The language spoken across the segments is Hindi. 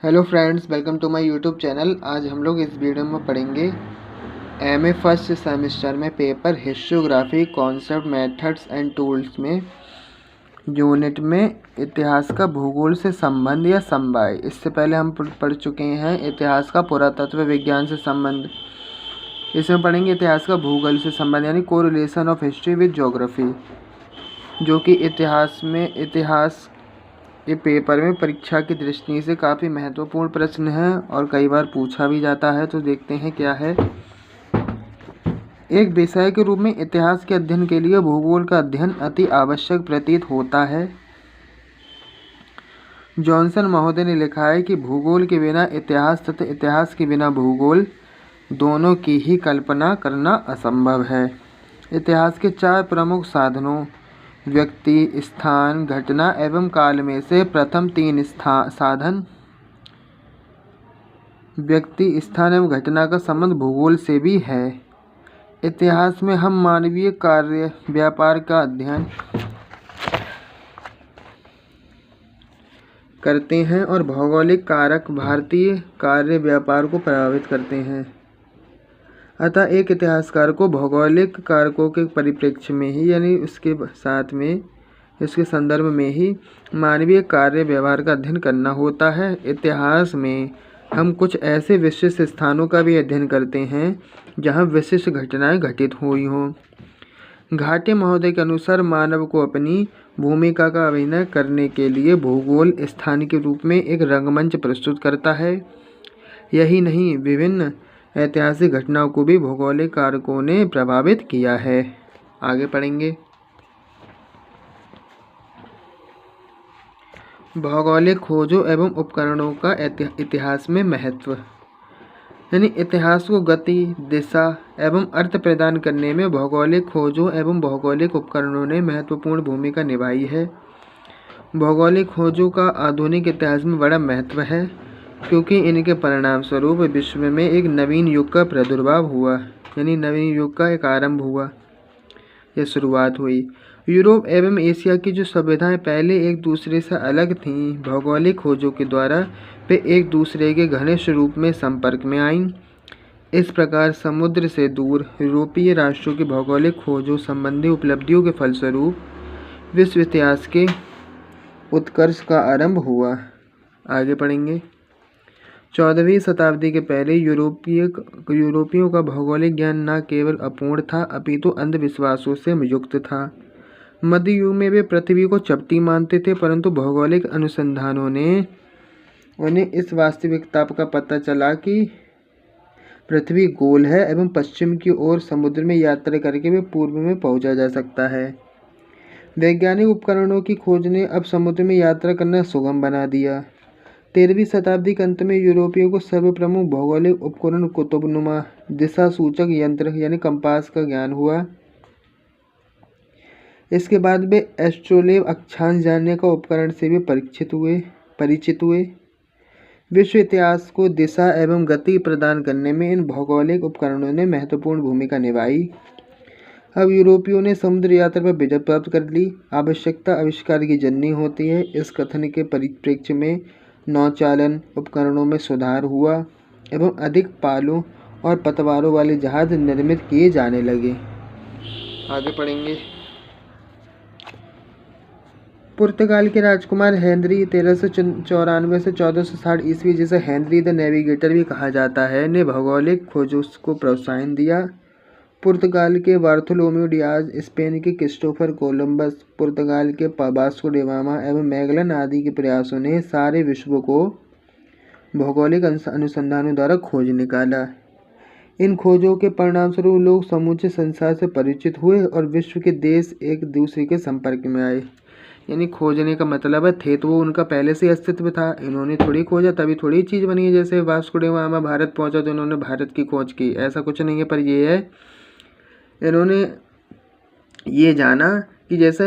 Hello friends, welcome to my YouTube channel. आज हम लोग इस वीडियो में पढ़ेंगे एमए फर्स्ट सेमेस्टर में paper historiography concept methods and tools में यूनिट में इतिहास का भूगोल से संबंध या समवाय। इससे पहले हम पढ़ चुके हैं इतिहास का पुरातत्व विज्ञान से संबंध। इसमें पढ़ेंगे इतिहास का भूगोल से संबंध यानी correlation of history with geography, जो कि इतिहास ये पेपर में परीक्षा की दृष्टि से काफ़ी महत्वपूर्ण प्रश्न है और कई बार पूछा भी जाता है। तो देखते हैं क्या है। एक विषय के रूप में इतिहास के अध्ययन के लिए भूगोल का अध्ययन अति आवश्यक प्रतीत होता है। जॉनसन महोदय ने लिखा है कि भूगोल के बिना इतिहास तथा इतिहास के बिना भूगोल दोनों की ही कल्पना करना असंभव है। इतिहास के 4 प्रमुख साधनों व्यक्ति, स्थान, घटना एवं काल में से प्रथम 3 साधन व्यक्ति, स्थान एवं घटना का संबंध भूगोल से भी है। इतिहास में हम मानवीय कार्य व्यापार का अध्ययन करते हैं और भौगोलिक कारक भारतीय कार्य व्यापार को प्रभावित करते हैं। अतः एक इतिहासकार को भौगोलिक कारकों के परिप्रेक्ष्य में ही यानी उसके साथ में इसके संदर्भ में ही मानवीय कार्य व्यवहार का अध्ययन करना होता है। इतिहास में हम कुछ ऐसे विशिष्ट स्थानों का भी अध्ययन करते हैं जहां विशिष्ट घटनाएं घटित हुई हों। घाटे महोदय के अनुसार मानव को अपनी भूमिका का अभिनय करने के लिए भूगोल स्थान के रूप में एक रंगमंच प्रस्तुत करता है। यही नहीं, विभिन्न ऐतिहासिक घटनाओं को भी भौगोलिक कारकों ने प्रभावित किया है। आगे पढ़ेंगे। भौगोलिक खोजों एवं उपकरणों का इतिहास में महत्व यानी इतिहास को गति, दिशा एवं अर्थ प्रदान करने में भौगोलिक खोजों एवं भौगोलिक उपकरणों ने महत्वपूर्ण भूमिका निभाई है। भौगोलिक खोजों का आधुनिक इतिहास में बड़ा महत्व है क्योंकि इनके परिणाम स्वरूप विश्व में एक नवीन युग का प्रादुर्भाव हुआ यानी नवीन युग का एक आरंभ हुआ या शुरुआत हुई। यूरोप एवं एशिया की जो सभ्यताएं पहले एक दूसरे से अलग थीं, भौगोलिक खोजों के द्वारा वे एक दूसरे के घनिष्ठ रूप में संपर्क में आईं। इस प्रकार समुद्र से दूर यूरोपीय राष्ट्रों की भौगोलिक खोजों संबंधी उपलब्धियों के फलस्वरूप विश्व इतिहास के उत्कर्ष का आरंभ हुआ। आगे पढ़ेंगे। 14वीं शताब्दी के पहले यूरोपियों का भौगोलिक ज्ञान न केवल अपूर्ण था अपितु अंधविश्वासों से युक्त था। मध्य युग में वे पृथ्वी को चपटी मानते थे, परंतु भौगोलिक अनुसंधानों ने उन्हें इस वास्तविकता का पता चला कि पृथ्वी गोल है एवं पश्चिम की ओर समुद्र में यात्रा करके वे पूर्व में पहुंचा जा सकता है। वैज्ञानिक उपकरणों की खोज ने अब समुद्र में यात्रा करना सुगम बना दिया। 13वीं शताब्दी के अंत में यूरोपियों को सर्वप्रमुख भौगोलिक उपकरण कुतुबनुमा दिशा सूचक यंत्र यानी कंपास का ज्ञान हुआ। इसके बाद वे एस्ट्रोलेब अक्षांश जानने का उपकरण से भी परिचित हुए। विश्व इतिहास को दिशा एवं गति प्रदान करने में इन भौगोलिक उपकरणों ने महत्वपूर्ण भूमिका निभाई। अब यूरोपियों ने समुद्र यात्रा पर विजय प्राप्त कर ली। आवश्यकता आविष्कार की जननी होती है। इस कथन के परिप्रेक्ष्य में नौचालन उपकरणों में सुधार हुआ एवं अधिक पालों और पतवारों वाले जहाज निर्मित किए जाने लगे। आगे पढ़ेंगे। पुर्तगाल के राजकुमार हेनरी 1394 से 1460 ईस्वी, जिसे हेनरी द नेविगेटर भी कहा जाता है, ने भौगोलिक खोजों को प्रोत्साहन दिया। पुर्तगाल के बार्थोलोम्यू डियाज, स्पेन के क्रिस्टोफर कोलंबस, पुर्तगाल के वास्को डी गामा एवं मैगलन आदि के प्रयासों ने सारे विश्व को भौगोलिक अनुसंधानों द्वारा खोज निकाला। इन खोजों के परिणामस्वरूप लोग समूचे संसार से परिचित हुए और विश्व के देश एक दूसरे के संपर्क में आए। यानी खोजने का मतलब है थे तो वो उनका पहले से अस्तित्व था, इन्होंने थोड़ी खोजा तभी थोड़ी चीज़ बनी है। जैसे वास्को डी गामा भारत पहुंचा तो इन्होंने भारत की खोज की, ऐसा कुछ नहीं है। पर ये है इन्होंने ये जाना कि जैसे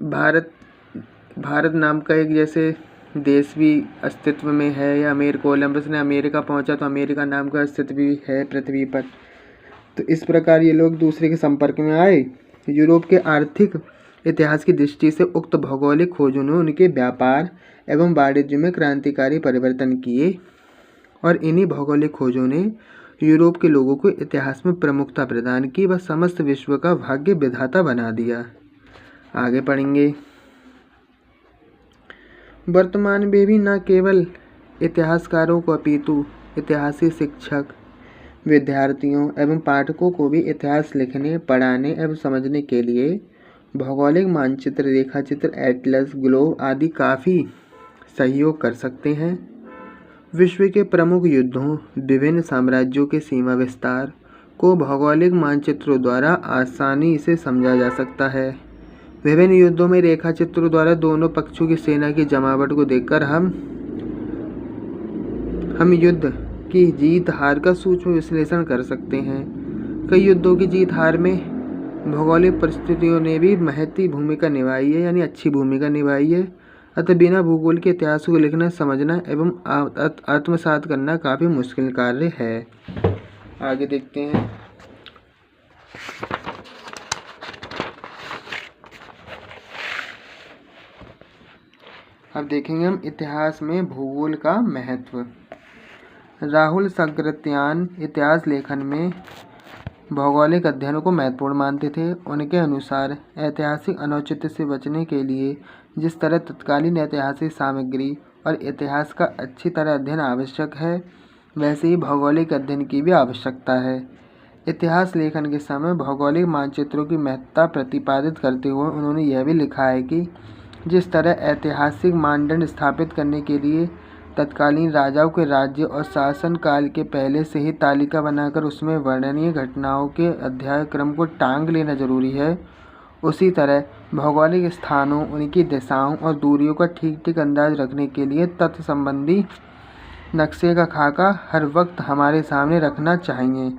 भारत नाम का एक जैसे देश भी अस्तित्व में है, या कोलंबस ने अमेरिका पहुंचा तो अमेरिका नाम का अस्तित्व भी है पृथ्वी पर। तो इस प्रकार ये लोग दूसरे के संपर्क में आए। यूरोप के आर्थिक इतिहास की दृष्टि से उक्त भौगोलिक खोजों ने उनके व्यापार एवं वाणिज्य में क्रांतिकारी परिवर्तन किए और इन्हीं भौगोलिक खोजों ने यूरोप के लोगों को इतिहास में प्रमुखता प्रदान की व समस्त विश्व का भाग्य विधाता बना दिया। आगे पढ़ेंगे। वर्तमान में भी न केवल इतिहासकारों को अपितु इतिहासी शिक्षक, विद्यार्थियों एवं पाठकों को भी इतिहास लिखने, पढ़ाने एवं समझने के लिए भौगोलिक मानचित्र, रेखाचित्र, एटलस, ग्लोब आदि काफ़ी सहयोग कर सकते हैं। विश्व के प्रमुख युद्धों, विभिन्न साम्राज्यों के सीमा विस्तार को भौगोलिक मानचित्रों द्वारा आसानी से समझा जा सकता है। विभिन्न युद्धों में रेखाचित्रों द्वारा दोनों पक्षों की सेना की जमावट को देखकर हम युद्ध की जीत हार का सूक्ष्म विश्लेषण कर सकते हैं। कई युद्धों की जीत हार में भौगोलिक परिस्थितियों ने भी महती भूमिका निभाई है, यानी अच्छी भूमिका निभाई है। अतः बिना भूगोल के इतिहास को लिखना, समझना एवं आत्मसात करना काफ़ी मुश्किल कार्य है। आगे देखते हैं। अब देखेंगे हम इतिहास में भूगोल का महत्व। राहुल सग्रत्यान इतिहास लेखन में भौगोलिक अध्ययनों को महत्वपूर्ण मानते थे। उनके अनुसार ऐतिहासिक अनौचित्य से बचने के लिए जिस तरह तत्कालीन ऐतिहासिक सामग्री और इतिहास का अच्छी तरह अध्ययन आवश्यक है, वैसे ही भौगोलिक अध्ययन की भी आवश्यकता है। इतिहास लेखन के समय भौगोलिक मानचित्रों की महत्ता प्रतिपादित करते हुए उन्होंने यह भी लिखा है कि जिस तरह ऐतिहासिक मानदंड स्थापित करने के लिए तत्कालीन राजाओं के राज्य और शासन काल के पहले से ही तालिका बनाकर उसमें वर्णनीय घटनाओं के अध्याय क्रम को टांग लेना जरूरी है, उसी तरह भौगोलिक स्थानों, उनकी दिशाओं और दूरियों का ठीक अंदाज रखने के लिए तत्व संबंधी नक्शे का खाका हर वक्त हमारे सामने रखना चाहिए।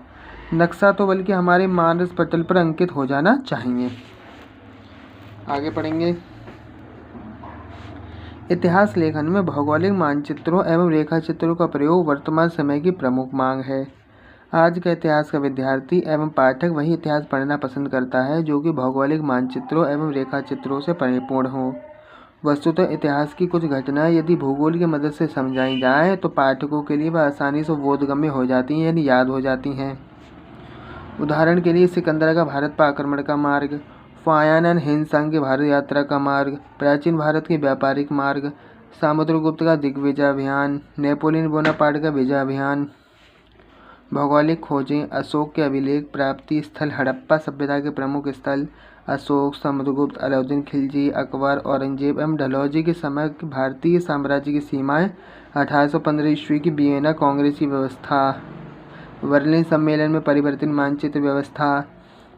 नक्शा तो बल्कि हमारे मानस पटल पर अंकित हो जाना चाहिए। आगे पढ़ेंगे। इतिहास लेखन में भौगोलिक मानचित्रों एवं रेखाचित्रों का प्रयोग वर्तमान समय की प्रमुख मांग है। आज का इतिहास का विद्यार्थी एवं पाठक वही इतिहास पढ़ना पसंद करता है जो कि भौगोलिक मानचित्रों एवं रेखाचित्रों से परिपूर्ण हो। वस्तुतः इतिहास की कुछ घटनाएं यदि भूगोल की मदद से समझाई जाएं तो पाठकों के लिए वह आसानी से बोधगम्य हो जाती हैं, यानी याद हो जाती हैं। उदाहरण के लिए सिकंदर का भारत पर आक्रमण का मार्ग, फायानन हिंदसांग के भारत यात्रा का मार्ग, प्राचीन भारत के व्यापारिक मार्ग, समुद्रगुप्त का दिग्विजय अभियान, नेपोलियन बोनापार्ट का विजय अभियान। भौगोलिक खोजें, अशोक के अभिलेख प्राप्ति स्थल, हड़प्पा सभ्यता के प्रमुख स्थल, अशोक, समुद्रगुप्त, अलाउद्दीन खिलजी, अकबर, औरंगजेब एवं डलहौजी के समय भारतीय साम्राज्य की सीमाएं, 1815 ईस्वी की वियना कांग्रेस की व्यवस्था, बर्लिन सम्मेलन में परिवर्तित मानचित्र व्यवस्था,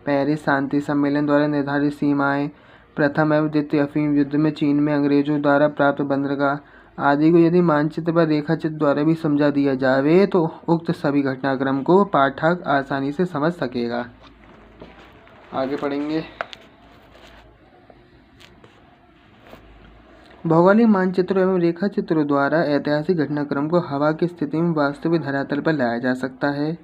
पेरिस शांति सम्मेलन द्वारा निर्धारित सीमाएं, प्रथम एवं द्वितीय अफीम युद्ध में चीन में अंग्रेजों द्वारा प्राप्त बंदरगाह आदि को यदि मानचित्र व रेखाचित्र द्वारा भी समझा दिया जाए तो उक्त सभी घटनाक्रम को पाठक आसानी से समझ सकेगा। आगे पढ़ेंगे। भौगोलिक मानचित्रों एवं रेखाचित्रों द्वारा ऐतिहासिक घटनाक्रम को हवा की स्थिति में वास्तविक धरातल पर लाया जा सकता है।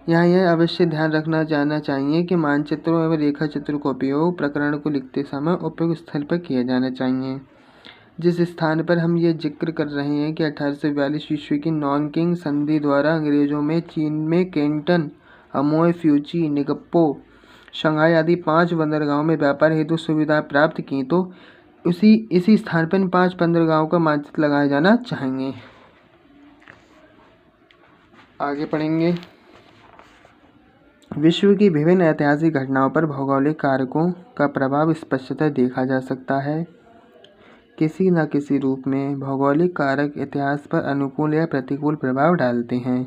यहाँ यह अवश्य ध्यान रखना जाना चाहिए कि मानचित्रों एवं रेखाचित्रों का उपयोग प्रकरण को लिखते समय उपयुक्त स्थल पर किया जाना चाहिए। जिस स्थान पर हम ये जिक्र कर रहे हैं कि 1842 ईस्वी की नॉनकिंग संधि द्वारा अंग्रेजों में चीन में केंटन, अमोय, फ्यूची, निगप्पो, शंघाई आदि 5 बंदरगाहों में व्यापार हेतु सुविधा प्राप्त की, तो इसी स्थान पर इन 5 बंदरगाहों का मानचित्र लगाया जाना चाहिए। आगे पढ़ेंगे। विश्व की विभिन्न ऐतिहासिक घटनाओं पर भौगोलिक कारकों का प्रभाव स्पष्टतः देखा जा सकता है। किसी न किसी रूप में भौगोलिक कारक इतिहास पर अनुकूल या प्रतिकूल प्रभाव डालते हैं।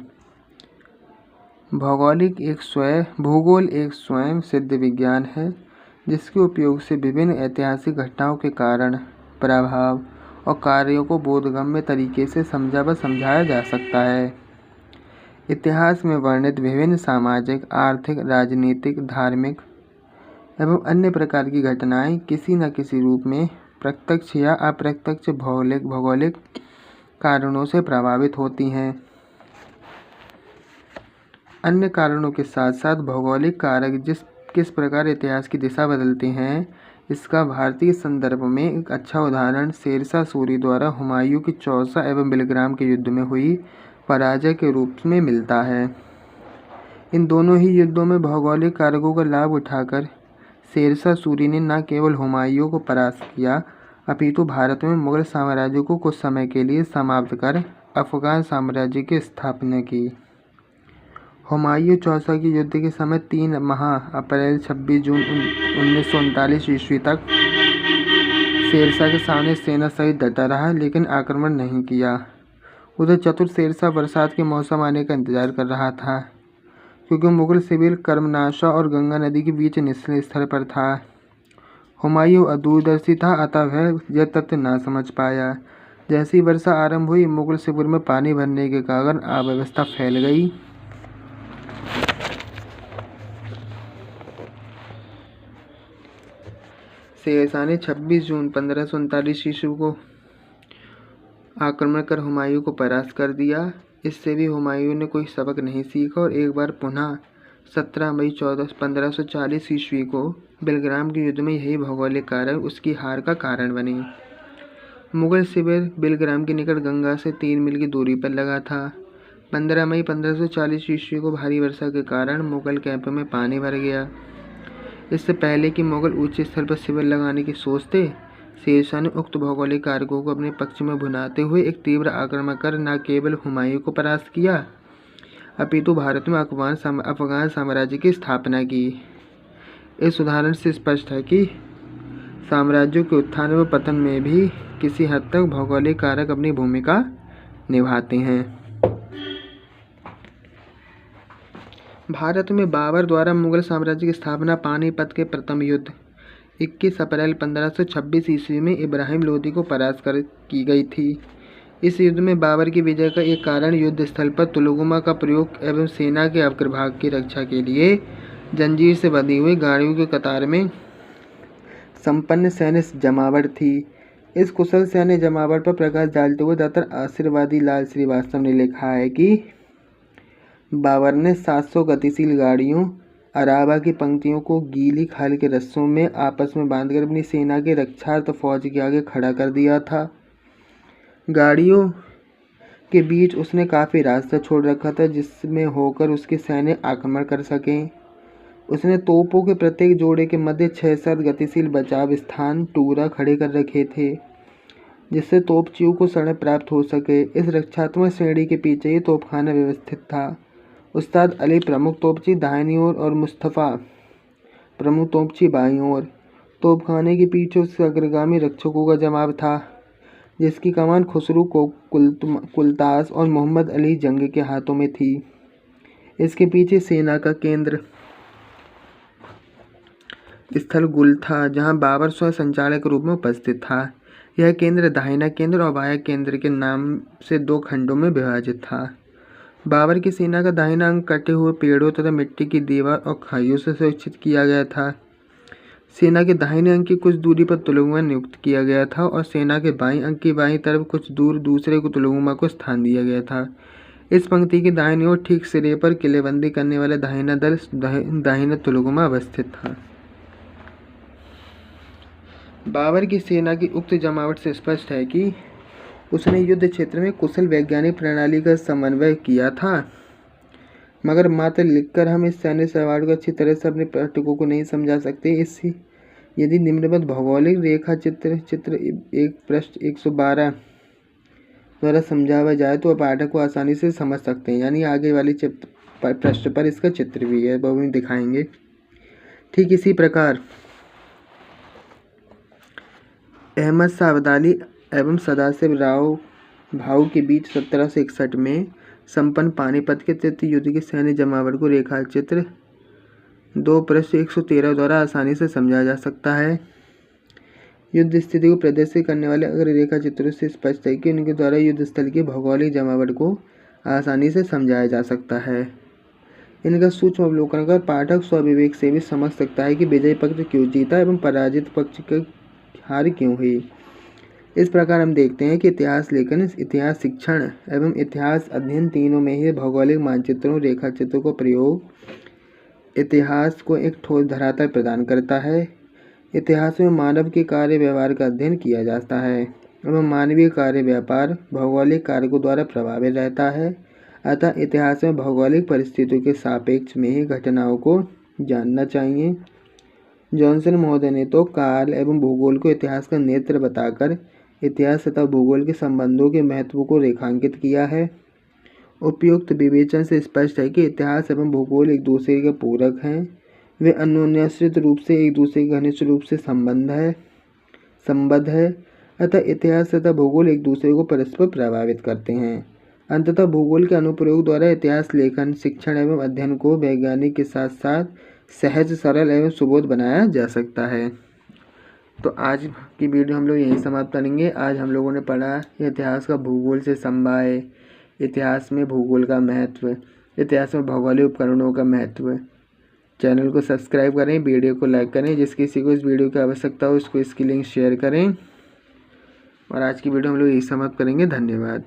भूगोल एक स्वयं सिद्ध विज्ञान है जिसके उपयोग से विभिन्न ऐतिहासिक घटनाओं के कारण, प्रभाव और कार्यों को बोधगम्य तरीके से समझा व समझाया जा सकता है। इतिहास में वर्णित विभिन्न सामाजिक, आर्थिक, राजनीतिक, धार्मिक एवं अन्य प्रकार की घटनाएं किसी न किसी रूप में प्रत्यक्ष या अप्रत्यक्ष भौगोलिक कारणों से प्रभावित होती हैं। अन्य कारणों के साथ साथ भौगोलिक कारक किस प्रकार इतिहास की दिशा बदलते हैं, इसका भारतीय संदर्भ में एक अच्छा उदाहरण शेरशाह सूरी द्वारा हुमायूं की चौसा एवं बिलग्राम के युद्ध में हुई पराजय के रूप में मिलता है। इन दोनों ही युद्धों में भौगोलिक कारकों का लाभ उठाकर शेरशाह सूरी ने न केवल हुमायूं को परास्त किया अपितु भारत में मुगल साम्राज्य को कुछ समय के लिए समाप्त कर अफगान साम्राज्य की स्थापना की। हुमायूं चौसा के युद्ध के समय 3 माह अप्रैल 26 जून 1939 ईस्वी तक शेरशाह के सामने सेना सहित डटा रहा लेकिन आक्रमण नहीं किया। उधर चतुर शेरशाह बरसात के मौसम आने का इंतजार कर रहा था क्योंकि मुगल शिविर कर्मनाशा और गंगा नदी के बीच निचले स्तर पर था। हुमायूं अदूरदर्शी था अतः वह यह तथ्य न समझ पाया। जैसी वर्षा आरंभ हुई मुगल शिविर में पानी भरने के कारण अव्यवस्था फैल गई। शेरशाह ने 26 जून 1539 ईस्वी को आक्रमण कर हुमायूं को परास्त कर दिया। इससे भी हुमायूं ने कोई सबक नहीं सीखा और एक बार पुनः 17 मई 1540 ईस्वी को बिलग्राम के युद्ध में यही भौगोलिक कारक उसकी हार का कारण बने। मुगल शिविर बिलग्राम के निकट गंगा से 3 मील की दूरी पर लगा था। 15 मई 1540 ईस्वी को भारी वर्षा के कारण मुगल कैंप में पानी भर गया। इससे पहले कि मुगल ऊंचे स्थल पर शिविर लगाने की सोचते, शेरशाह ने उक्त भौगोलिक कारकों को अपने पक्ष में भुनाते हुए एक तीव्र आक्रमण कर न केवल हुमायूं को परास्त किया अपितु भारत में अफगान साम्राज्य की स्थापना की। इस उदाहरण से स्पष्ट है कि साम्राज्यों के उत्थान व पतन में भी किसी हद तक भौगोलिक कारक अपनी भूमिका निभाते हैं। भारत में बाबर द्वारा मुगल साम्राज्य की स्थापना पानीपत के प्रथम युद्ध 21 अप्रैल 1526 ईस्वी में इब्राहिम लोदी को परास्त कर की गई थी। इस युद्ध में बाबर की विजय का एक कारण युद्ध स्थल पर तुलगुमा का प्रयोग एवं सेना के अग्रभाग की रक्षा के लिए जंजीर से बंधी हुई गाड़ियों की कतार में संपन्न सैन्य जमावट थी। इस कुशल सैन्य जमावट पर प्रकाश डालते हुए डॉक्टर आशीर्वादी लाल श्रीवास्तव ने लिखा है कि बाबर ने 700 गतिशील गाड़ियों अराबा की पंक्तियों को गीली खाल के रस्सों में आपस में बांधकर अपनी सेना के रक्षार्थ फौज के आगे खड़ा कर दिया था। गाड़ियों के बीच उसने काफ़ी रास्ता छोड़ रखा था जिसमें होकर उसके सैन्य आक्रमण कर सकें। उसने तोपों के प्रत्येक जोड़े के मध्य 6-7 गतिशील बचाव स्थान टूरा खड़े कर रखे थे जिससे तोपचियों को शरण प्राप्त हो सके। इस रक्षात्मक श्रेणी के पीछे ही तोपखाना व्यवस्थित था। उस्ताद अली प्रमुख तोपची दाहिनी ओर और मुस्तफ़ा प्रमुख तोपची बाईं ओर। तोपखाने के पीछे उसके अग्रगामी रक्षकों का जमाव था जिसकी कमान खुसरू को कुलतास और मोहम्मद अली जंग के हाथों में थी। इसके पीछे सेना का केंद्र स्थल गुल था जहां बाबर स्वयं संचालक के रूप में उपस्थित था। यह केंद्र दाहिना केंद्र और बायां केंद्र के नाम से 2 खंडों में विभाजित था। बाबर की सेना का दाहिना अंग कटे हुए पेड़ों तथा मिट्टी की दीवार और खाइयों से सुरक्षित किया गया था। सेना के दाहिने अंग की कुछ दूरी पर तुलगुमा नियुक्त किया गया था और सेना के बाईं अंग की बाईं तरफ कुछ दूर दूसरे को तुलगुमा को स्थान दिया गया था। इस पंक्ति के दाहिनी ओर ठीक सिरे पर किलेबंदी करने वाला दाहिना दल दाहिना तुलगुमा अवस्थित था। बाबर की सेना की उक्त जमावट से स्पष्ट है कि उसने युद्ध क्षेत्र में कुशल वैज्ञानिक प्रणाली का समन्वय किया था, मगर मात्र लिखकर हम इस सैन्य सवार को अच्छी तरह से अपने पाठकों को नहीं समझा सकते। इससे यदि निम्नलिखित भौगोलिक रेखा चित्र 1 पृष्ठ 112 द्वारा समझाया जाए तो पाठक को आसानी से समझ सकते हैं। यानी आगे वाली पृष्ठ पर इसका चित्र भी है, वो भी दिखाएंगे। ठीक इसी प्रकार अहमद शाह अब्दाली एवं सदाशिव राव भाऊ के बीच 1761 में संपन्न पानीपत के तृतीय युद्ध के सैन्य जमावट को रेखा चित्र 2 पृष्ठ 113 द्वारा आसानी से समझा जा सकता है। युद्ध स्थिति को प्रदर्शित करने वाले अगर रेखा चित्रों से स्पष्ट है कि उनके द्वारा युद्ध स्थल की भौगोलिक जमावट को आसानी से समझाया जा सकता है। इनका सूक्ष्म अवलोकन कर पाठक स्वविवेक से भी समझ सकता है कि विजयी पक्ष क्यों जीता एवं पराजित पक्ष की हार क्यों हुई। इस प्रकार हम देखते हैं कि इतिहास लेखन, इतिहास शिक्षण एवं इतिहास अध्ययन तीनों में ही भौगोलिक मानचित्रों रेखा चित्रों का प्रयोग इतिहास को एक ठोस धरातल प्रदान करता है। इतिहास में मानव के कार्य व्यवहार का अध्ययन किया जाता है एवं मानवीय कार्य व्यापार भौगोलिक कारकों द्वारा प्रभावित रहता है। अतः इतिहास में भौगोलिक परिस्थितियों के सापेक्ष में ही घटनाओं को जानना चाहिए। जॉनसन महोदय ने तो काल एवं भूगोल को इतिहास का नेत्र बताकर इतिहास तथा भूगोल के संबंधों के महत्व को रेखांकित किया है। उपयुक्त विवेचन से स्पष्ट है कि इतिहास एवं भूगोल एक दूसरे के पूरक हैं। वे अन्योन्याश्रित रूप से एक दूसरे के घनिष्ठ रूप से संबद्ध है। अतः इतिहास तथा भूगोल एक दूसरे को परस्पर प्रभावित करते हैं। अंततः भूगोल के अनुप्रयोग द्वारा इतिहास लेखन, शिक्षण एवं अध्ययन को वैज्ञानिक के साथ साथ सहज, सरल एवं सुबोध बनाया जा सकता है। तो आज की वीडियो हम लोग यहीं समाप्त करेंगे। आज हम लोगों ने पढ़ा इतिहास का भूगोल से समवाय, इतिहास में भूगोल का महत्व, इतिहास में भौगोलिक उपकरणों का महत्व। चैनल को सब्सक्राइब करें, वीडियो को लाइक करें, जिस किसी को इस वीडियो की आवश्यकता हो उसको इसकी लिंक शेयर करें। और आज की वीडियो हम लोग यहीं समाप्त करेंगे। धन्यवाद।